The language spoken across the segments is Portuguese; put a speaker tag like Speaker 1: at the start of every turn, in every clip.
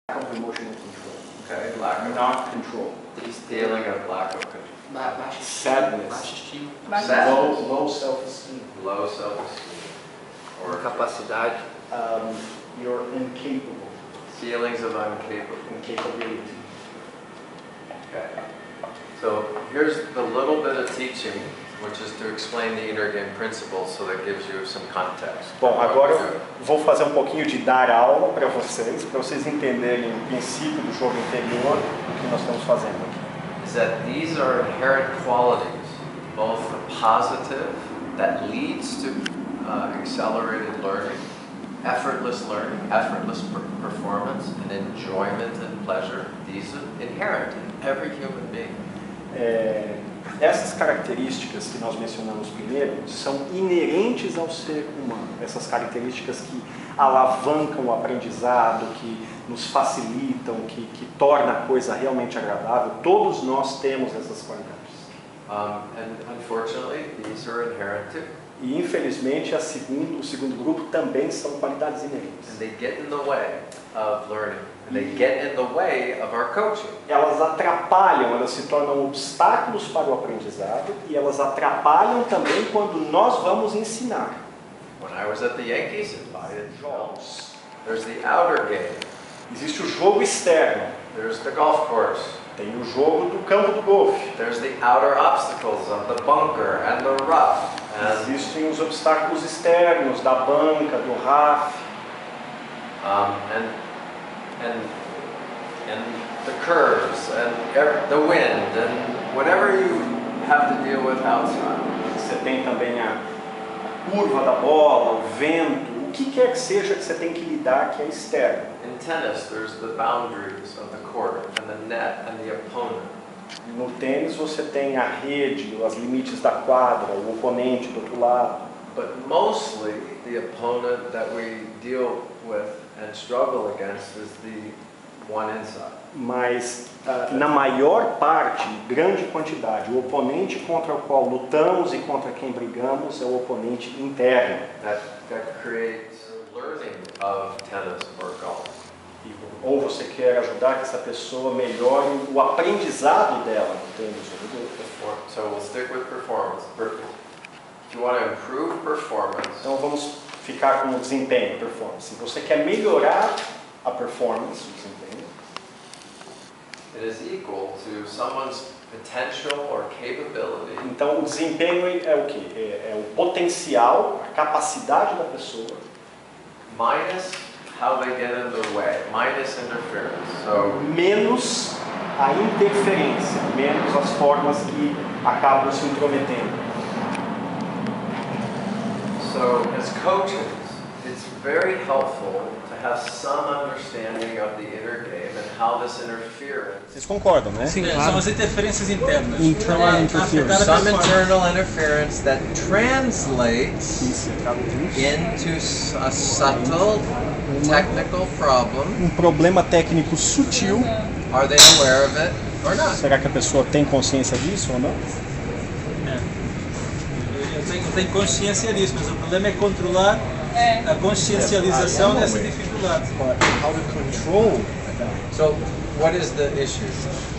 Speaker 1: of emotional control.
Speaker 2: Okay, lack of
Speaker 1: Not control.
Speaker 2: feeling of lack of control.
Speaker 1: Sadness.
Speaker 3: Baixa estima.
Speaker 1: Low self-esteem.
Speaker 2: Low self-esteem. Or
Speaker 3: Incapacidade.
Speaker 1: You're incapable.
Speaker 2: feelings of incapability.
Speaker 1: Incapability.
Speaker 2: Okay. So here's the little bit of teaching, which is to explain the inner game principles, so that gives you some context.
Speaker 1: Bom, agora eu vou fazer um pouquinho de dar aula para vocês entenderem o princípio do jogo interior, o que nós estamos fazendo aqui.
Speaker 2: Is that these are inherent qualities, both the positive that leads to accelerated learning, effortless performance, and enjoyment and pleasure. These are inherent in every human being.
Speaker 1: Essas características que nós mencionamos primeiro são inerentes ao ser humano. Essas características que alavancam o aprendizado, que nos facilitam, que torna a coisa realmente agradável. Todos nós temos essas qualidades.
Speaker 2: And unfortunately, these are inherent too.
Speaker 1: E infelizmente o segundo grupo também são qualidades inerentes.
Speaker 2: And they get in the way of learning. And they get in the way of our coaching.
Speaker 1: Elas atrapalham, elas se tornam obstáculos para o aprendizado e elas atrapalham também quando nós vamos ensinar.
Speaker 2: When I was at the Yankees, jogos. There's the outer game.
Speaker 1: Existe o jogo externo.
Speaker 2: There's the golf course.
Speaker 1: Tem o jogo do campo do golfe.
Speaker 2: There's the outer obstacles of the bunker and the rough.
Speaker 1: Existem os obstáculos externos da banca, do RAF.
Speaker 2: And the curves and the wind and whatever you have to deal with outside.
Speaker 1: Você tem também a curva da bola, o vento, o que quer que seja que você tem que lidar que é externo.
Speaker 2: In tennis, there's the boundaries of the court and the net and the opponent.
Speaker 1: No tênis você tem a rede, os limites da quadra, o oponente do outro lado.
Speaker 2: But mostly the opponent that we deal with and struggle against is the one inside.
Speaker 1: Mas na maior parte, grande quantidade, o oponente contra o qual lutamos e contra quem brigamos é o oponente interno.
Speaker 2: That creates learning of tennis or golf.
Speaker 1: Ou você quer ajudar que essa pessoa melhore o aprendizado dela no tênis ou no golfe.
Speaker 2: So we'll stick with performance. If you want to improve performance,
Speaker 1: então vamos ficar com o desempenho, performance. Se você quer melhorar a performance, o desempenho,
Speaker 2: it is equal to someone's potential or capability.
Speaker 1: Então o desempenho é o quê? É o potencial, a capacidade da pessoa,
Speaker 2: minus how they get in the way, minus interference. So
Speaker 1: menos a interferência, menos as formas que acabam se intrometendo.
Speaker 2: So as coaches, it's very helpful to have some understanding of the inner game and how this interference.
Speaker 1: Vocês concordam, né?
Speaker 4: Sim, claro. São as interferências internas.
Speaker 1: Internal interference.
Speaker 2: Some internal interference that translates into a subtle technical problem.
Speaker 1: Problema técnico sutil.
Speaker 2: Are they aware of it or not?
Speaker 1: Será que a pessoa tem consciência disso ou não?
Speaker 4: Eu tenho consciência disso, mas o problema é controlar a consciencialização dessa dificuldade.
Speaker 1: How to control.
Speaker 2: So, what is the issue?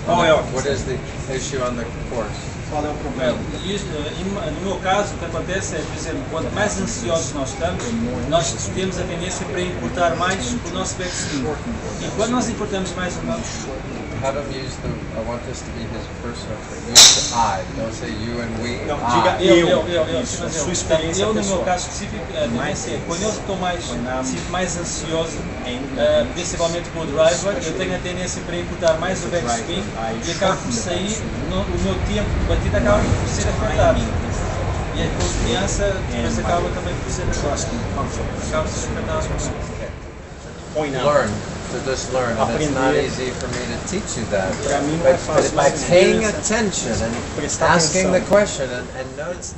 Speaker 2: What is the issue on the course?
Speaker 1: Qual é o problema?
Speaker 4: No meu caso, o que acontece é, por exemplo, quanto mais ansiosos nós estamos, nós temos a tendência para importar mais o nosso backswing. E quando nós importamos mais o nosso...
Speaker 2: Have him use I want this to be his personal. Use the I. Don't say you and we.
Speaker 1: Não, diga eu.
Speaker 4: Sua experiência pessoal. Eu, no meu caso específico, quando eu estou mais ansioso, principalmente com o driver, eu tenho a tendência para importar mais o backswing e acabo por sair, o meu tempo de batida acaba por ser afetado. E a confiança depois acaba também por ser acaba por ser afetada.
Speaker 2: Learn. To just learn, and it's not easy for me to teach you that. But by
Speaker 1: But
Speaker 2: paying attention and asking the question, and notice,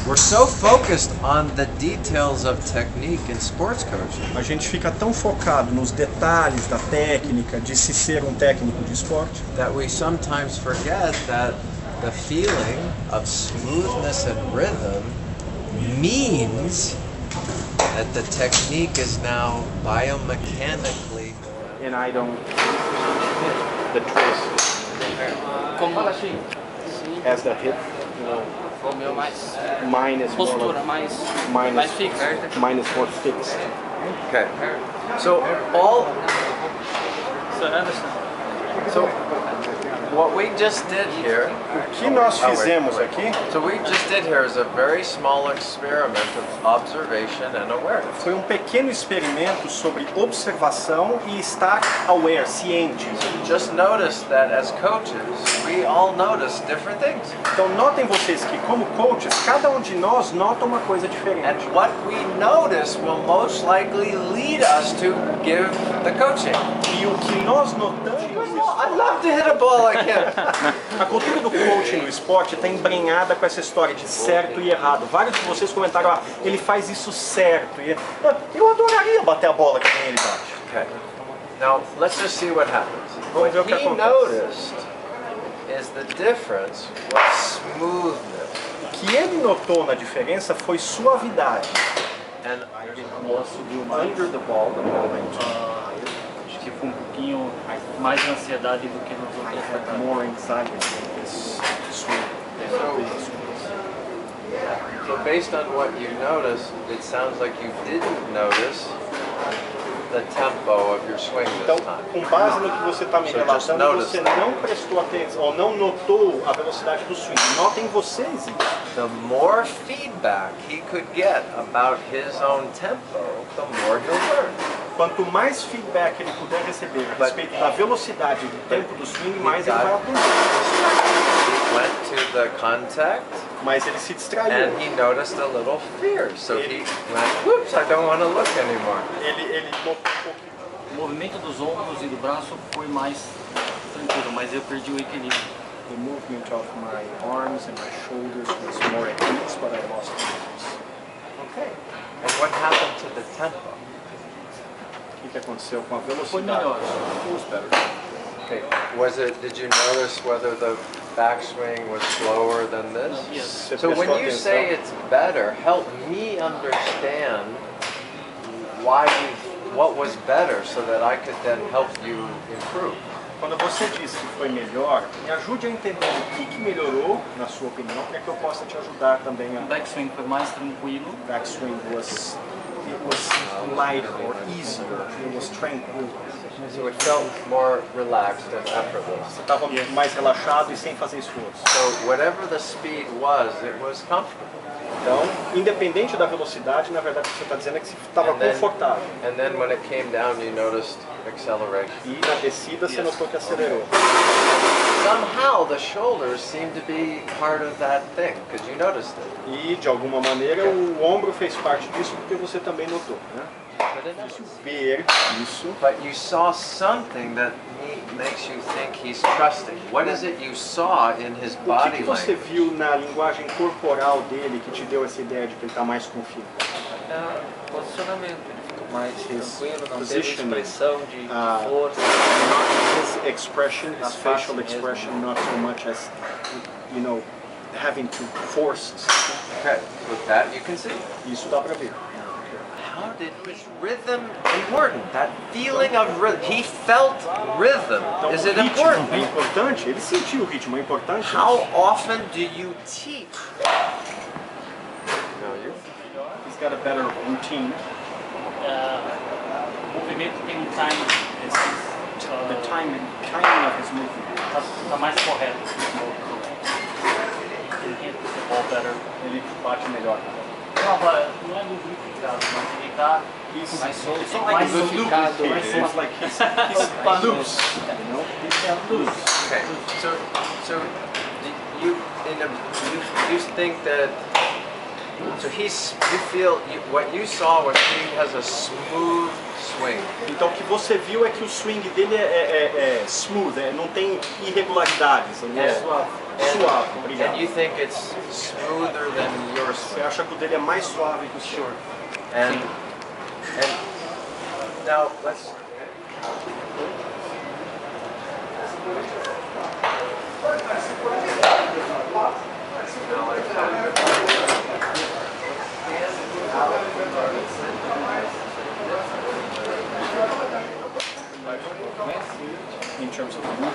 Speaker 2: we're so focused on the details of technique in sports coaching.
Speaker 1: A gente fica tão focado nos detalhes da técnica, de se ser um técnico de esporte,
Speaker 2: that we sometimes forget that the feeling of smoothness and rhythm means that the technique is now biomechanically
Speaker 1: and I don't the twist
Speaker 3: Como
Speaker 1: as the hip, you know,
Speaker 3: o meu mais
Speaker 1: mine is more
Speaker 3: postura,
Speaker 1: like,
Speaker 3: mais
Speaker 1: mine is
Speaker 3: fixa.
Speaker 1: mine is more fixed.
Speaker 2: Okay. So all.
Speaker 3: So I understand.
Speaker 2: So what we just did here.
Speaker 1: O que nós fizemos aqui
Speaker 2: So we just did here is a very small experiment of observation and awareness.
Speaker 1: foi um pequeno experimento sobre observação e estar aware, ciente.
Speaker 2: Just notice that as coaches, we all notice different things.
Speaker 1: Então notem vocês que como coaches, cada um de nós nota uma coisa diferente.
Speaker 2: And what we notice will most likely lead us to give the coaching.
Speaker 1: E o que nós notamos,
Speaker 2: I'd love to hit a ball like him.
Speaker 1: a cultura do coaching no esporte está embrenhada com essa história de certo e errado. Vários de vocês comentaram, ele faz isso certo. E, eu adoraria bater a bola que nem ele bate.
Speaker 2: Okay. Now let's just see what happens.
Speaker 1: Vamos ver o
Speaker 2: What
Speaker 1: que
Speaker 2: he
Speaker 1: acontece.
Speaker 2: noticed is the difference was smoothness.
Speaker 1: O que ele notou na diferença foi suavidade.
Speaker 2: And
Speaker 1: Under the ball,
Speaker 5: Tipo um pouquinho mais ansiedade do que nos outros ataques.
Speaker 1: more anxiety in this swing.
Speaker 2: so based on what you noticed, it sounds like you didn't notice the tempo of your swing
Speaker 1: Então,
Speaker 2: this time.
Speaker 1: com base no que você está me
Speaker 2: So just
Speaker 1: relatando,
Speaker 2: notice
Speaker 1: você
Speaker 2: that.
Speaker 1: não prestou atenção, ou não notou a velocidade do swing. Notem vocês isso.
Speaker 2: The more feedback he could get about his own tempo, the more he'll learn.
Speaker 1: Quanto mais feedback ele puder receber a respeito da velocidade e do tempo do swing, mais ele vai aprender.
Speaker 2: He went to the contact
Speaker 1: Mas ele se distraiu.
Speaker 2: and he noticed a little fear. So he went, whoops, I don't want to look anymore.
Speaker 1: Ele notou um pouquinho.
Speaker 5: O movimento dos ombros e do braço foi mais tranquilo, mas eu perdi o equilíbrio.
Speaker 1: The movement of my arms and my shoulders was more at ease, but I lost focus.
Speaker 2: Okay. And what happened to the tempo?
Speaker 1: O que aconteceu com a
Speaker 5: Foi
Speaker 1: velocidade?
Speaker 5: melhor.
Speaker 2: Okay. Did you notice whether the backswing was slower than this?
Speaker 5: Yes.
Speaker 1: Você
Speaker 2: So when
Speaker 1: prestou
Speaker 2: you
Speaker 1: atenção?
Speaker 2: say it's better, help me understand what was better so that I could then help you improve.
Speaker 1: Quando você diz que foi melhor, me ajude a entender o que melhorou, na sua opinião, para que eu possa te ajudar também
Speaker 5: O
Speaker 1: a
Speaker 5: backswing foi mais tranquilo.
Speaker 1: backswing was lighter or easier, it was tranquil.
Speaker 2: So it felt more relaxed and effortless.
Speaker 1: Você estava mais relaxado e sem fazer esforço.
Speaker 2: So whatever the speed was, it was comfortable.
Speaker 1: Então, independente da velocidade, na verdade o que você está dizendo é que você estava
Speaker 2: And then-
Speaker 1: confortável.
Speaker 2: And then when it came down, you noticed acceleration.
Speaker 1: E na descida você notou que acelerou.
Speaker 2: Somehow the shoulders seemed to be part of that thing, because you noticed it.
Speaker 1: E de alguma maneira o ombro fez parte disso porque você também notou, né? Ver isso.
Speaker 2: But you saw something that makes you think he's trusting. What is it you saw in his
Speaker 1: O
Speaker 2: body
Speaker 1: que você
Speaker 2: language?
Speaker 1: viu na linguagem corporal dele que te deu essa ideia de que ele está mais confiante?
Speaker 3: Posicionamento, ele ficou mais tranquilo, não teve
Speaker 1: positioning.
Speaker 3: expressão de força.
Speaker 1: Not his expression, his
Speaker 3: Na face
Speaker 1: facial
Speaker 3: mesmo.
Speaker 1: expression, not so much as, you know, having to force.
Speaker 2: Okay, with that you can see.
Speaker 1: Isso dá para ver.
Speaker 2: How did his rhythm important? That feeling of rhythm. He felt rhythm.
Speaker 1: Então,
Speaker 2: Is
Speaker 1: o
Speaker 2: it
Speaker 1: ritmo
Speaker 2: important?
Speaker 1: é importante, ele sentiu o ritmo, é importante.
Speaker 2: How often do you teach? No, you.
Speaker 1: He's got a better routine.
Speaker 5: O movimento tem um time,
Speaker 1: The timing of his movement.
Speaker 5: tá mais correto. Ele hit the ball better.
Speaker 1: Ele bate melhor.
Speaker 5: Não, agora, não é lubrificado, mas ele tá mais solto.
Speaker 1: It's not like
Speaker 5: mais
Speaker 1: he's
Speaker 5: lubrificado.
Speaker 1: lubricated, it's like he's loose, you know? He's loose.
Speaker 2: Okay. So you you think that what you saw was he has a smooth swing.
Speaker 1: Então o que você viu é que o swing dele é smooth, não tem irregularidades, é suave, obrigado.
Speaker 2: And you think it's smoother than your
Speaker 1: Você
Speaker 2: swing.
Speaker 1: acha que o dele é mais suave que o seu?
Speaker 2: And now let's.
Speaker 1: in terms of movement.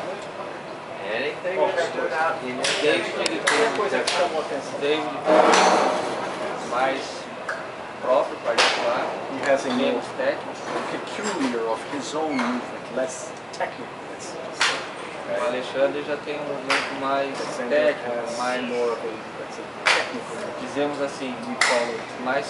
Speaker 2: Anything that stood out in your
Speaker 5: David ele
Speaker 1: Qualquer
Speaker 5: tem
Speaker 1: coisa que chamou a atenção.
Speaker 5: David mais próprio, particular,
Speaker 1: He has a more
Speaker 5: menos técnico.
Speaker 1: peculiar of his own movement, less technical.
Speaker 5: O Alexandre já tem um movimento mais
Speaker 1: Alexander
Speaker 5: técnico,
Speaker 1: has
Speaker 5: mais,
Speaker 1: more of a technical.
Speaker 5: dizemos assim,
Speaker 1: We call it
Speaker 5: mais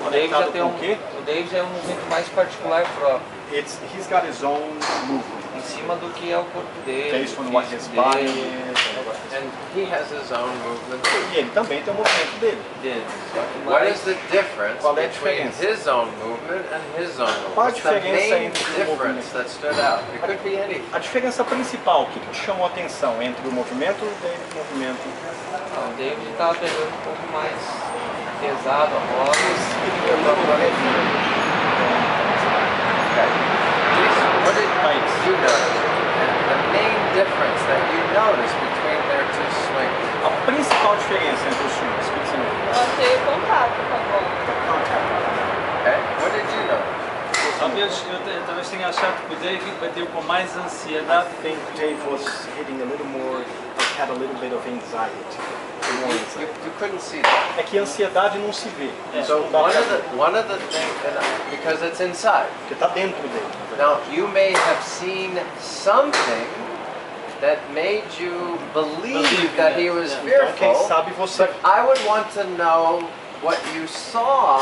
Speaker 5: o David
Speaker 1: conectado
Speaker 5: já tem
Speaker 1: com o quê?
Speaker 5: o David é um movimento mais particular próprio,
Speaker 1: He's got his own movement.
Speaker 5: em cima do que é o corpo dele,
Speaker 1: Based
Speaker 5: o
Speaker 1: on what his
Speaker 5: físico
Speaker 1: body
Speaker 5: dele,
Speaker 1: is.
Speaker 2: And he has his own movement too.
Speaker 1: E ele também tem o movimento dele.
Speaker 5: Só que
Speaker 2: What
Speaker 5: mais
Speaker 2: is the difference
Speaker 1: Qual é a
Speaker 2: between
Speaker 1: diferença?
Speaker 2: his own movement and his own movement?
Speaker 1: Qual a
Speaker 2: What's the
Speaker 1: diferença
Speaker 2: main
Speaker 1: entre o
Speaker 2: difference
Speaker 1: movimento?
Speaker 2: that stood out? It could be anything.
Speaker 1: A diferença principal, o que te chamou a atenção entre o movimento dele e o movimento?
Speaker 5: o David estava pegando um pouco mais pesado a bola.
Speaker 2: What did you notice? The main difference that you noticed between their two swings.
Speaker 1: A principal diferença entre os times, o que você notou?
Speaker 6: Eu achei o contato com a bola.
Speaker 2: Okay? What did you notice?
Speaker 4: Talvez talvez tenha achado que o David bateu com mais ansiedade.
Speaker 1: I think Dave was hitting a little more, had a little bit of anxiety.
Speaker 2: You couldn't see that.
Speaker 1: É que a ansiedade não se vê. Isso
Speaker 2: So
Speaker 1: não dá pra ver,
Speaker 2: one of the things, because it's inside.
Speaker 1: porque está dentro dele.
Speaker 2: Now you may have seen something that made you believe that he was
Speaker 1: Então quem
Speaker 2: fearful.
Speaker 1: sabe você...
Speaker 2: But I would want to know what you saw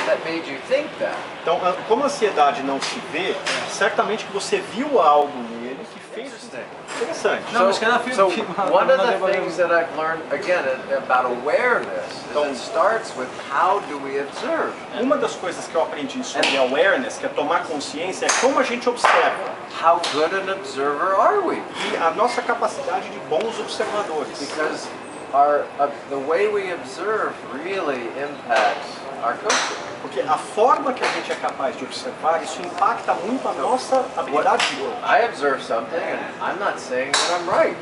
Speaker 2: that made you think that.
Speaker 1: Então, como a ansiedade não se vê, certamente que você viu algo nele que fez... Interessante.
Speaker 4: Não, mas cada filme
Speaker 2: So
Speaker 4: que
Speaker 2: one of
Speaker 4: não
Speaker 2: the
Speaker 4: deva-
Speaker 2: things that I've learned again about awareness is it starts with how do we observe.
Speaker 1: Uma das coisas que eu aprendi sobre awareness, que é tomar consciência, é como a gente observa.
Speaker 2: How good an observer are we?
Speaker 1: E a nossa capacidade de bons observadores.
Speaker 2: Because the way we observe really impacts our coaching.
Speaker 1: Porque a forma que a gente é capaz de observar, isso impacta muito a nossa habilidade de coach.
Speaker 2: I observe something and I'm not saying that I'm right.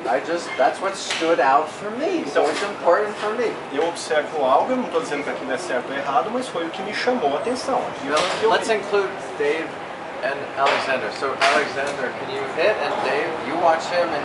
Speaker 2: That's what stood out for me. So it's important for me.
Speaker 1: Eu observo algo, eu não estou dizendo que aquilo é certo ou errado, mas foi o que me chamou a atenção.
Speaker 2: Let's include Dave and Alexander. So Alexander, can you hit? And Dave, you watch him and